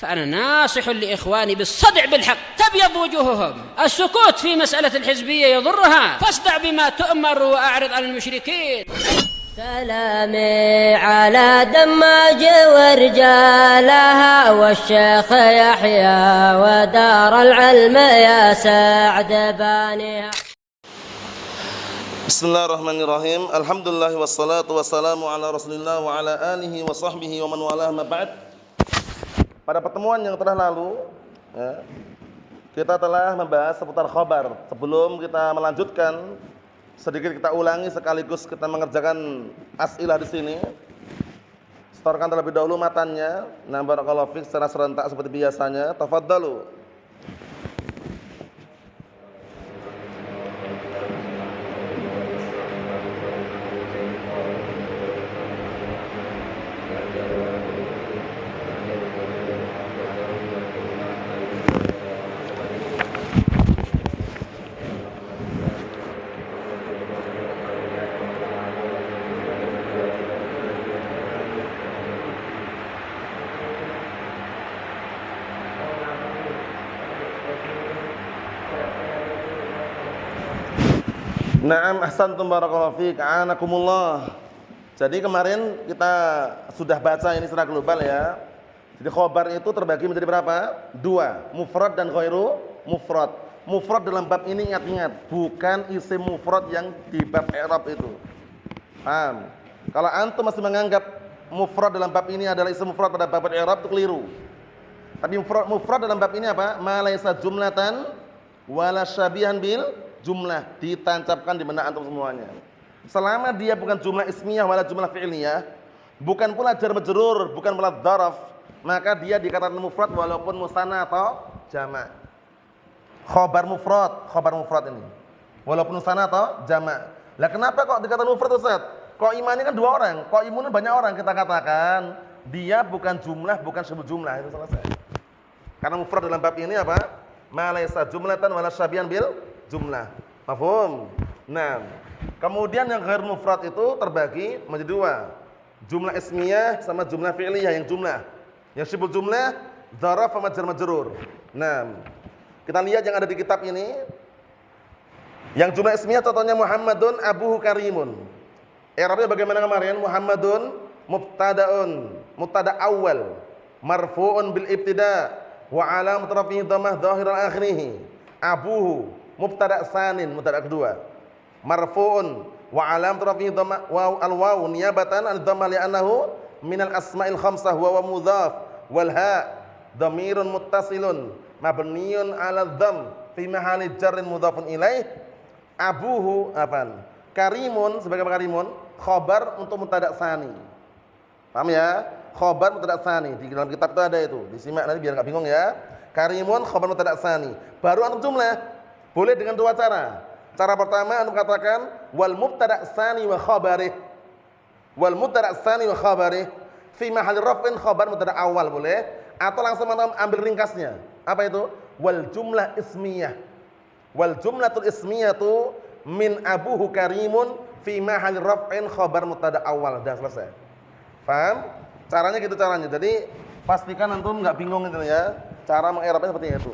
فأنا ناصح لإخواني بالصدع بالحق تبيض وجوههم. السكوت في مسألة الحزبية يضرها، فاصدع بما تؤمر وأعرض عن المشركين. سلامي على دماج ورجالها والشيخ يحيى ودار العلم يا سعد بانيها. Bismillahirrahmanirrahim. Alhamdulillah wassalatu wassalamu ala Rasulillah wa ala alihi wa sahbihi wa man walah ma ba'd. Pada pertemuan yang telah lalu kita telah membahas seputar khabar. Sebelum kita melanjutkan, sedikit kita ulangi sekaligus kita mengerjakan as'ilah di sini. Setorkan terlebih dahulu matannya. Nah, barakallahu fiik secara serentak seperti biasanya. Tafadhalu. Naam, ahsantum barakallahu fiik, a'anakumullah. Jadi kemarin kita sudah baca ini secara global ya. Jadi khabar itu terbagi menjadi berapa? Dua, mufrad dan ghairu mufrad. Mufrad dalam bab ini ingat-ingat, bukan isim mufrad yang di bab i'rab itu. Paham? Kalau antum masih menganggap mufrad dalam bab ini adalah isim mufrad pada bab i'rab itu keliru. Tapi mufrad dalam bab ini apa? Ma laisa jumlatan wala syabihan bil jumlah, ditancapkan di benak antum semuanya. Selama dia bukan jumlah ismiyah wala jumlah fi'liyah, bukan pula jar majrur, bukan pula dzaraf, maka dia dikatakan mufrad walaupun musanna atau jamak. Khabar mufrad ini. Walaupun musanna atau jamak. Lah kenapa kok dikatakan mufrad, Ustaz? Qaiman ini kan dua orang, qaimun banyak orang, kita katakan dia bukan jumlah, bukan syibul jumlah, itu selesai. Karena mufrad dalam bab ini apa? Ma laisa jumlatan wala syabihan bil jumlah. Mafhum? Nah, kemudian yang ghair mufrad itu terbagi menjadi dua. Jumlah ismiyah sama jumlah fi'liyah yang jumlah. Yang syibul jumlah dzaraf sama jar majrur. Nah, kita lihat yang ada di kitab ini. Yang jumlah ismiyah contohnya Muhammadun abuhu karimun. I'rabnya bagaimana kemarin? Muhammadun mubtada'un, mubtada' awal, marfu'un bil ibtida' wa 'alamat rafihi dhammah dhahiral akhirih. Abuhu mubtada' tsanin, mubtada' kedua, marfu'un wa 'alamat rafihi dhamma wa al-waw niyabatan an dhamma li'annahu minal asma'il khamsah wa mudhaf wal ha dhamirun muttasilun mabniun 'ala dhamm fi mahalli jarrin mudhafun ilaih. Abuhu apaan? Karimun, sebagai karimun khabar untuk mubtada' tsani. Paham ya? Khabar mubtada' tsani di dalam kitab itu ada itu. Disimak nanti biar enggak bingung ya. Karimun khabar mubtada' tsani. Baru antum jumlah. Boleh dengan dua cara. Cara pertama antum katakan wal mubtada' tsani wa khabarih. Wal mubtada' tsani wa khabarih fi mahalli raf'in khabar mubtada' awal boleh, atau langsung antum ambil ringkasnya. Apa itu? Wal jumlah ismiyah. Wal jumlatul ismiyatu min abuhu karimun fi mahalli raf'in khabar mubtada' awal. Sudah selesai. Paham? Caranya gitu caranya. Jadi pastikan antum enggak bingung gitu ya. Cara mengi'rabnya seperti itu.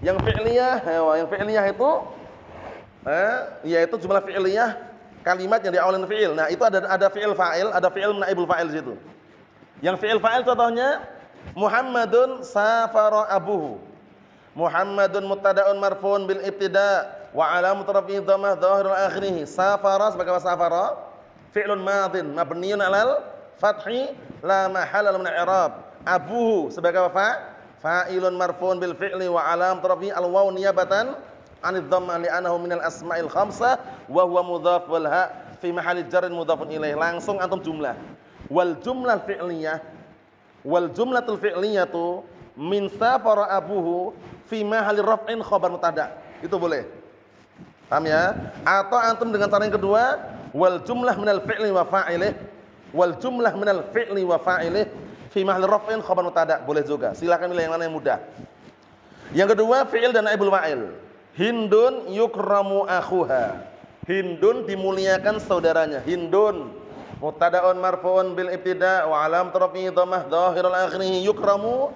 Yang fi'liyah itu yaitu jumlah fi'liyah kalimat yang diawali dengan fi'il. Nah, itu ada fi'il fa'il, ada fi'il naibul fa'il di situ. Yang fi'il fa'il contohnya Muhammadun safara abuhu. Muhammadun mubtada'un marfu'un bil ibtida' wa 'alamat rafihi dhammah dhahirul akhirih. Safara sebagai safara fi'lun madin mabniun 'alal fathi la mahalla lahu min i'rab. Abuhu sebagai fa'ilun marfu'un bil fi'li wa 'alamat rafihi al-waw niyabatan 'anil dhamma li'annahu minal asma'il khamsah wa huwa mudhaf wal ha fi mahalli jarrin mudhafun ilaih. Langsung antum jumlah. Wal jumlah fi'liyah wal jumlatul fi'liyatu min safara abuhu fi mahalli raf'in khabar mubtada'. Itu boleh. Paham ya? Atau antum dengan cara yang kedua, wal jumlah minal fi'li wa fa'ilih, wal jumlah minal fi'li wa fa'ilih fi mahalli raf'in khabar mubtada'. Boleh juga. Silakan pilih yang mana yang mudah. Yang kedua, fi'il dan naibul fa'il. Hindun yukramu akhuha. Hindun dimuliakan saudaranya. Hindun mubtada'un marfu'un bil ibtida' wa alam rafi'i dhammah dhahirul akhirih. Yukramu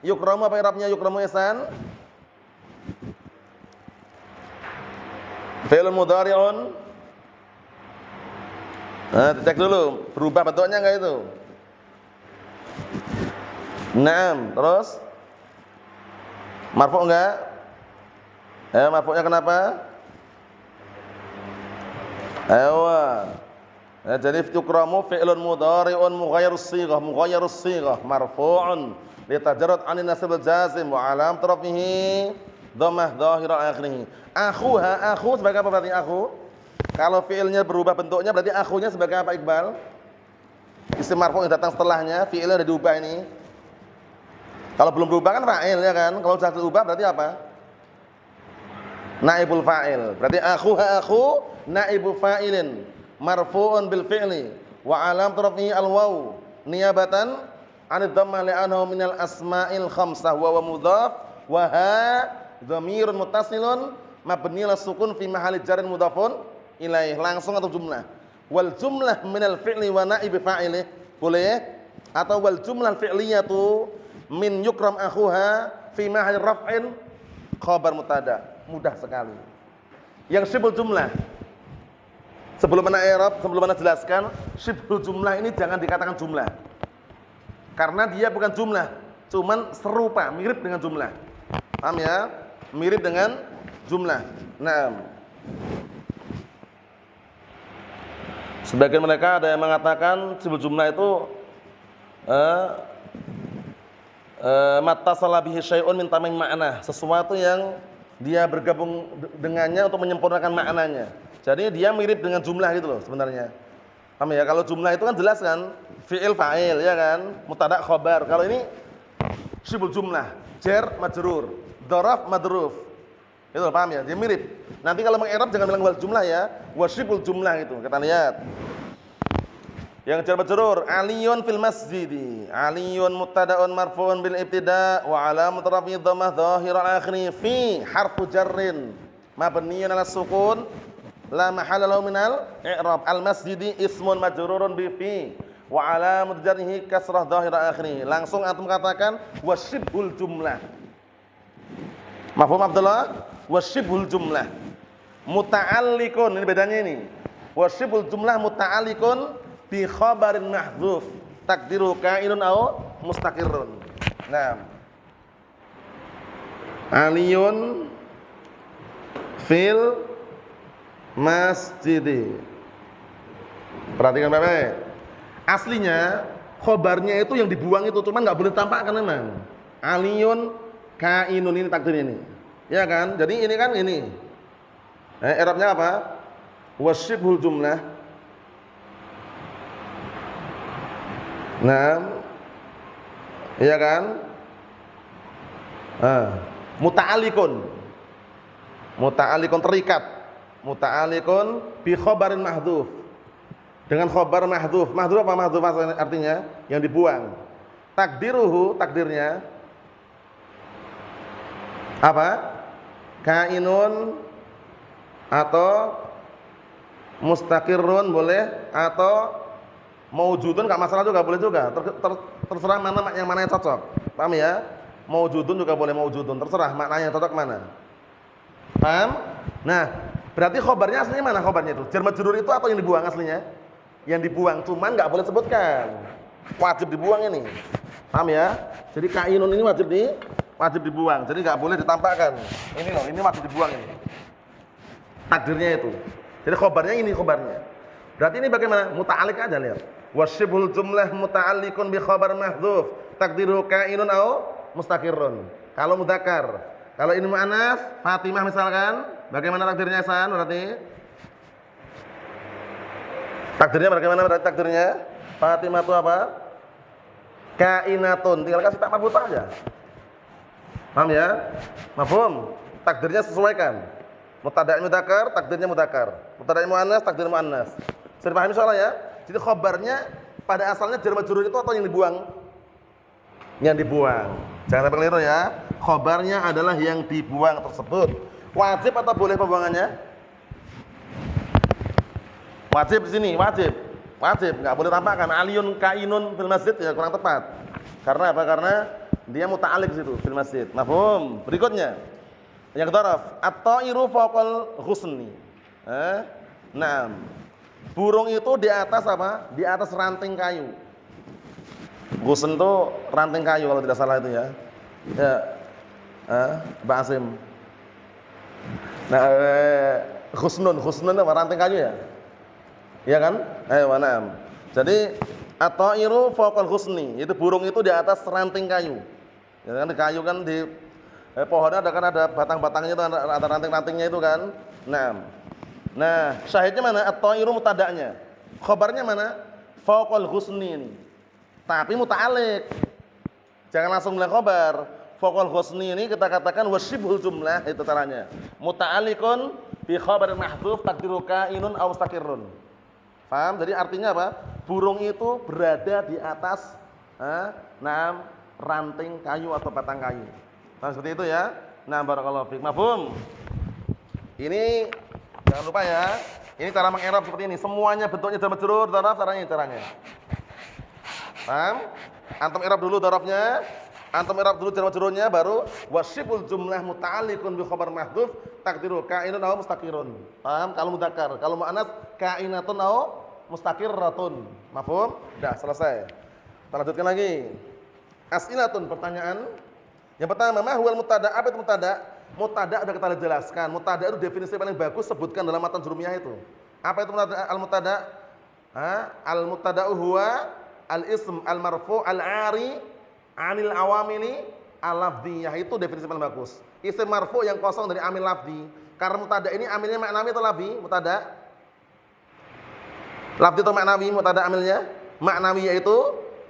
Yukramu apa i'rabnya yukramu ihsan? Fi'lun mudhari'un. Nah, cek dulu, berubah bentuknya enggak itu? Naam, terus marfu enggak? Marfu'nya kenapa? Jadi yukramu fi'lun mudhari'un mughayyirus shighah marfu'un litajarrud 'anil nasb al-jazim wa 'alam rafihi dhammah dhahira akhirih. Akhu sebagai apa berarti akhu? Kalau fi'ilnya berubah bentuknya berarti akhunya sebagai apa Iqbal? Isim marfu' yang datang setelahnya fi'ilnya udah diubah ini. Kalau belum berubah kan fa'il ya kan? Kalau sudah berubah berarti apa? Naibul fa'il. Berarti akhu naibu fa'ilin marfu'un bil fi'li wa 'alam rafihi al-waw niyabatan 'anid dhammah li'annahu minal asma'il khamsah wa mudhaf wa ha dhamirun muttasilun mabni ala sukun fi mahalli jarrin mudhafun ilaih. Langsung atau jumlah. Wal jumlah minal fi'li wa naib fa'ilih. Boleh? Atau wal jumlah fi'liyatu min yukram akhuha fi mahalli raf'in khabar mubtada. Mudah sekali. Yang syibhul jumlah. Sebelum ana i'rab, sebelum ana jelaskan, syibhul jumlah ini jangan dikatakan jumlah. Karena dia bukan jumlah, cuman serupa, mirip dengan jumlah. Paham ya? Mirip dengan jumlah. Nah, sebagian mereka ada yang mengatakan syibhul jumlah itu mattasala bihi syai'un min tamim ma'na, sesuatu yang dia bergabung dengannya untuk menyempurnakan maknanya. Jadi dia mirip dengan jumlah gitu loh sebenarnya. Paham ya? Kalau jumlah itu kan jelas kan, fi'il fa'il ya kan, mubtada khabar. Kalau ini syibhul jumlah, jar majrur, dzaraf madruf. Itu paham ya? Dia mirip. Nanti kalau mengi'rab jangan bilang wal jumlah ya, wasyibhul jumlah itu. Kita lihat. Yang jar majrur, aliyun fil masjidi. Aliyun mubtada'un marfu'un bil ibtida' wa 'alamat raf'i dhammah dhahira akhiri fi harfu jarrin mabniyyun 'ala sukun la mahalla lahu minal i'rab. Al masjidi ismun majrurun bi fi wa 'alamat jarrihi kasrah dhahira akhiri. Langsung antum katakan wasyibhul jumlah. Mafhum Abdullah? Wasyibhul jumlah muta'alliqun, ini bedanya ini. Wasyibhul jumlah muta'alliqun bi khabarin mahdzuf takdiru ka'inun aw mustaqirrun. Nah, aliyun fil masjidi. Perhatikan Bapak. Aslinya khabarnya itu yang dibuang itu, cuma enggak boleh tampakkan memang. Aliyun ka'inun, ini takdir ini. Ya kan? Jadi ini kan ini. I'rabnya apa? Wasyibhul jumlah. Nah, iya kan? Muta'alliqun. Muta'alliqun terikat. Muta'alliqun bi khabarin mahdzuf. Dengan khabar mahdzuf. Mahdzuf apa mahdzuf artinya? Yang dibuang. Takdiruhu, takdirnya apa? Kainun atau mustaqirrun boleh, atau maujudun enggak masalah juga, boleh juga. Terserah mana yang mana yang cocok. Paham ya? Maujudun juga boleh, maujudun. Terserah maknanya yang cocok mana. Paham? Nah, berarti khobarnya aslinya mana khobarnya itu? Jar majrur itu atau yang dibuang aslinya? Yang dibuang, cuman enggak boleh sebutkan. Wajib dibuang ini. Paham ya? Jadi kainun ini wajib dibuang. Jadi enggak boleh ditampakkan. Ini loh, ini wajib dibuang ini. Takdirnya itu. Jadi khobarnya ini khobarnya. Berarti ini bagaimana? Muta'alliq aja lihat. Wasyibhul jumlah muta'alliqun bi khabar mahdzuf takdiru kainun aw mustaqirrun. Kalau mudzakkar. Kalau ini muannas, Fatimah misalkan, bagaimana takdirnya San? Berarti takdirnya bagaimana berarti takdirnya? Fatimah itu apa? Kainatun. Tinggal kasih tak marbutah aja. Paham ya? Mafhum? Takdirnya sesuaikan. Mubtada' mudzakkar, takdirnya mudzakkar. Mubtada' muannas, takdir muannas. Sudah paham soalnya ya? Jadi khabarnya pada asalnya jar majrur itu atau yang dibuang? Yang dibuang. Jangan sampai keliru ya. Khabarnya adalah yang dibuang tersebut. Wajib atau boleh pembuangannya? Wajib di sini, wajib. Wajib, enggak boleh tampakkan aliyun kainun fil masjid, ya kurang tepat. Karena apa? Karena dia muta'alliq situ fil masjid. Mafhum? Berikutnya. Yang dzaraf, at-ta'iru fawqal ghusni. Naam. Burung itu di atas apa? Di atas ranting kayu. Ghusn itu ranting kayu kalau tidak salah itu ya. Ya. Mbak Asim. Nah, ghusnun apa ranting kayu ya? Iya kan? Ayo, naam. Jadi at-ta'iru fawqal ghusni, itu burung itu di atas ranting kayu. Ya kan, di kayu kan di pohonnya ada batang-batangnya itu, ada ranting-rantingnya itu kan. Nah, syahidnya mana? At-ta'iru mutada'nya. Khabarnya mana? Fawqal ghusni ini. Tapi muta'alliq. Jangan langsung bilang khabar. Fawqal ghusni ini kita katakan wasyibhul jumlah, itu caranya. Muta'alliqun bi khabarin mahdhuf taqdiru kainun aw mustaqirrun. Paham? Jadi artinya apa? Burung itu berada di atas ranting kayu atau batang kayu. Nah, seperti itu ya. Nah, barakallahu fiik. Mafhum? Ini jangan lupa ya. Ini cara mengi'rab seperti ini. Semuanya bentuknya jar majrur, dzaraf, caranya. Paham? Antum i'rab dulu dzarafnya, antum i'rab dulu jar majrurnya, baru wasyibul jumlah muta'alliqun bi khabar mahdhuf taqdiru kainun aw mustaqirun. Paham? Kalau mudzakkar, kalau muannas kainatun aw mustaqirratun. Mafhum? Dah selesai. Kita lanjutkan lagi. As'ilatun, pertanyaan. Yang pertama, ma huwal mubtada'? Apa itu mubtada'? Mubtada' sudah kita jelaskan. Mubtada' itu definisi paling bagus, sebutkan dalam matan jurumiyah itu. Apa itu al-mubtada'? Al-mubtada'u huwa al-ism al-marfu' al-'ari 'anil awamili al-lafdhiyah. Itu definisi paling bagus. Isim marfu' yang kosong dari amil lafdhi. Karena mubtada' ini amilnya ma'nawi atau lafdhi? Mubtada' lafdhi atau ma'nawi mubtada' amilnya? Ma'nawi yaitu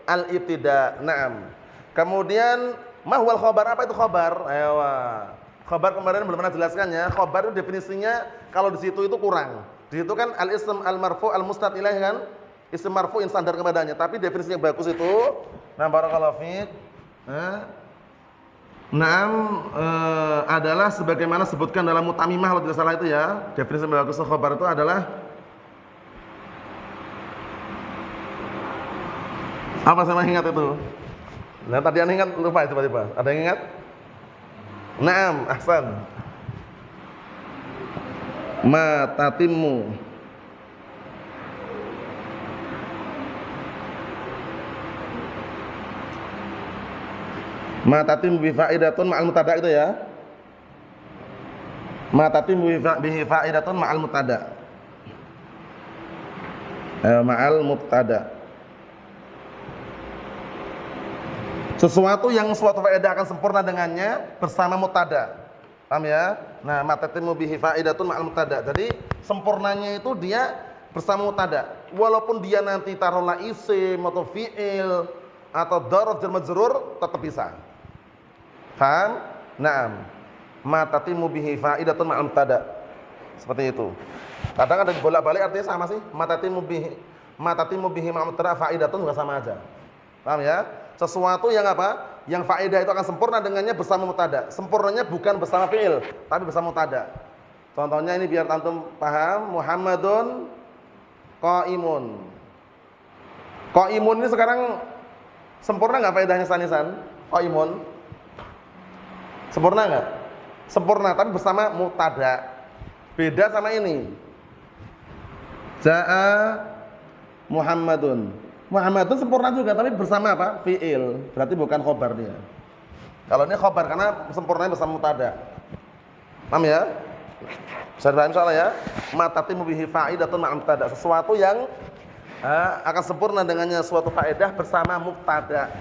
al-ibtida'. Naam. Kemudian mahwal khabar? Apa itu khabar? Ayo. Khabar kemarin belum pernah jelaskannya. Khabar itu definisinya kalau di situ itu kurang. Di situ kan al-ism al-marfu' al-musnad ilaih kan? Isim marfu' yang standar kepadanya, tapi definisi yang bagus itu barakallahu fiik. Adalah sebagaimana sebutkan dalam mutamimah kalau tidak salah itu ya. Definisi yang bagus khabar itu adalah apa, saya ingat itu. Nah, tadi Anda ingat lupa tiba-tiba. Ada yang ingat? Naam, ahsan. Ma tatimmu. Ma tatimmu bi fa'idatun ma'al mubtada' itu ya. Ma tatimmu bi fa'idatun ma'al mubtada'. Ma'al mubtada'. Sesuatu yang suatu faedah akan sempurna dengannya bersama mubtada. Paham ya? Nah, matatimu bihi faidatun ma'al mubtada. Jadi sempurnanya itu dia bersama mubtada. Walaupun dia nanti taruhlah isim atau fi'il atau dzaraf jar majrur tetap bisa. Paham? Naam. Matatimu bihi faidatun ma'al mubtada. Seperti itu. Kadang ada bolak-balik artinya sama sih. Matatimu bihi ma'al mubtada faidatun juga sama aja. Paham ya? Sesuatu yang apa? Yang faedah itu akan sempurna dengannya bersama mubtada. Sempurnanya bukan bersama fi'il, tapi bersama mubtada. Contohnya ini biar antum paham, Muhammadun qaimun. Qaimun ini sekarang sempurna enggak faedahnya sanisan? Qaimun. Sempurna enggak? Sempurna, tapi bersama mubtada. Beda sama ini. Jaa Muhammadun. Muhammad itu sempurna juga, tapi bersama apa? Fi'il. Berarti bukan khobar dia. Kalau ini khobar karena sempurnanya bersama mubtada. Paham ya? Bisa dipahami insyaallah ya. Matatimu bihi fa'idatun ma'al mubtada. Sesuatu yang akan sempurna dengannya suatu faedah bersama mubtada.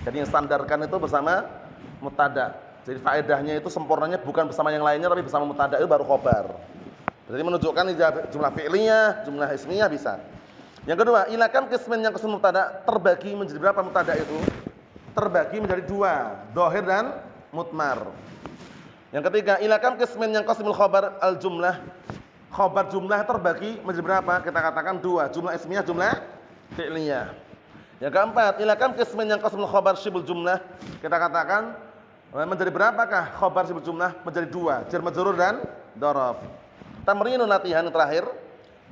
Jadi yang standarkan itu bersama mubtada. Jadi faedahnya itu sempurnanya bukan bersama yang lainnya, tapi bersama mubtada, itu baru khobar. Jadi menunjukkan jumlah fi'liyah, jumlah ismiyah bisa. Yang kedua, ilakan qismin yang qism mubtada terbagi menjadi berapa mubtada itu? Terbagi menjadi dua, dhahir dan mudmar. Yang ketiga, ilakan qismin yang qismul khabar al jumlah. Khabar jumlah terbagi menjadi berapa? Kita katakan dua, jumlah ismiyah, jumlah fi'liyah. Yang keempat, ilakan qismin yang qismul khabar syibul jumlah. Kita katakan menjadi berapakah khabar syibul jumlah? Menjadi dua, jar majrur dan dzaraf. Tamrinun latihan yang terakhir.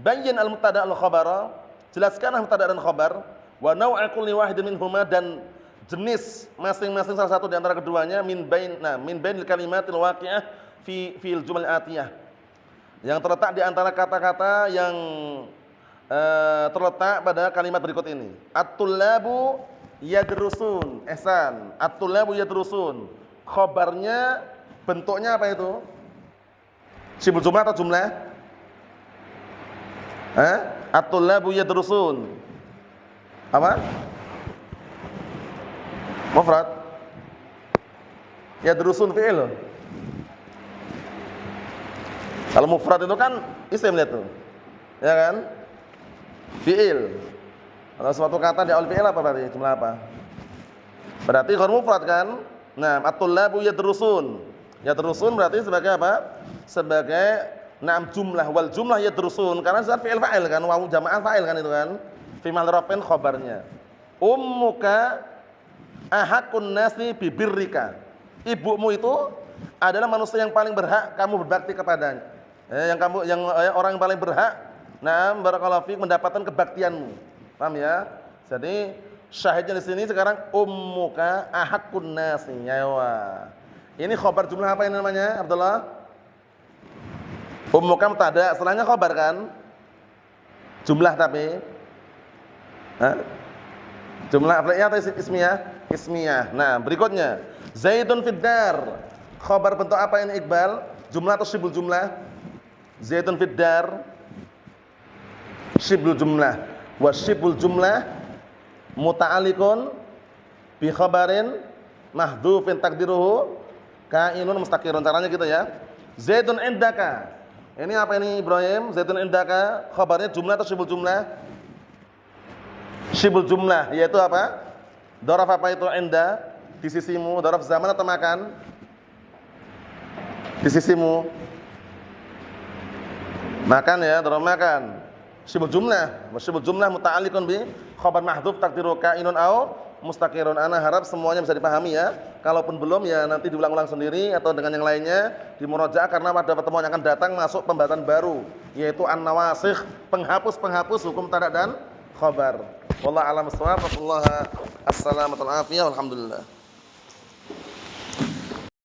Bayyin al mubtada al khabara. Jelaskanlah mubtada dan khabar, wa naw'a kulli wahidin minhuma, dan jenis masing-masing salah satu di antara keduanya min bainil kalimatil waqi'ah fil jumal atiyah. Yang terletak di antara kata-kata yang terletak pada kalimat berikut ini. At-tullabu yadrusun. Ihsan. At-tullabu yadrusun. Khabarnya bentuknya apa itu? Sibul jumlah atau jumlah? At-tullabu yadrusun. Apa? Mufrad. Yadrusun fi'il. Kalau mufrad itu kan isim lihat tuh. Ya kan? Fi'il. Kalau suatu kata di awal fi'il apa berarti? Jumlah apa? Berarti ghair mufrad kan? Nah, at-tullabu yadrusun. Yadrusun berarti sebagai apa? Sebagai jumlah, wal jumlah yadrusun karena zat fi'il fa'il kan, wawu jamaah fa'il kan itu kan. Fi mahall raf'in khabarnya. Ummuka ahaqqun nasi bibirrika. Ibumu itu adalah manusia yang paling berhak kamu berbakti kepadanya. Orang yang paling berhak barakallahu fiik mendapatkan kebaktianmu. Paham ya? Jadi syahidnya di sini sekarang ummuka ahaqqun nasi. Ini khabar jumlah apa ini namanya, Abdullah? Ummuka mubtada, setelahnya khabar kan? Jumlah tapi jumlah fi'liyah atau ismiyah? Ismiyah. Nah, berikutnya Zaidun fid dar. Khabar bentuk apa ini Iqbal? Jumlah atau syibul jumlah? Zaidun fid dar. Syibul jumlah. Wa syibul jumlah muta'alliqun bi khabarin mahdhufin taqdiruhu kainun mustaqirun. Caranya gitu ya. Zaidun indaka. Ini apa ini Ibrahim? Zaidun indaka khabarnya jumlah atau syibul jumlah? Syibul jumlah, yaitu apa? Dzaraf apa itu inda? Di sisimu, dzaraf zaman atau makan? Di sisimu. Makan ya, dzaraf makan. Syibul jumlah, syibul jumlah muta'alliqun bi khabar mahdhuf taqdiru kainun au mustaqirun. Ana harap semuanya bisa dipahami ya. Kalaupun belum ya nanti diulang-ulang sendiri atau dengan yang lainnya di murajaah karena pada pertemuan yang akan datang masuk pembahasan baru yaitu an-nawasikh, penghapus hukum tada dan khabar. Wallahu a'lam bissawab. Wassallallahu assalamu alaikum warahmatullahi wabarakatuh. Alhamdulillah.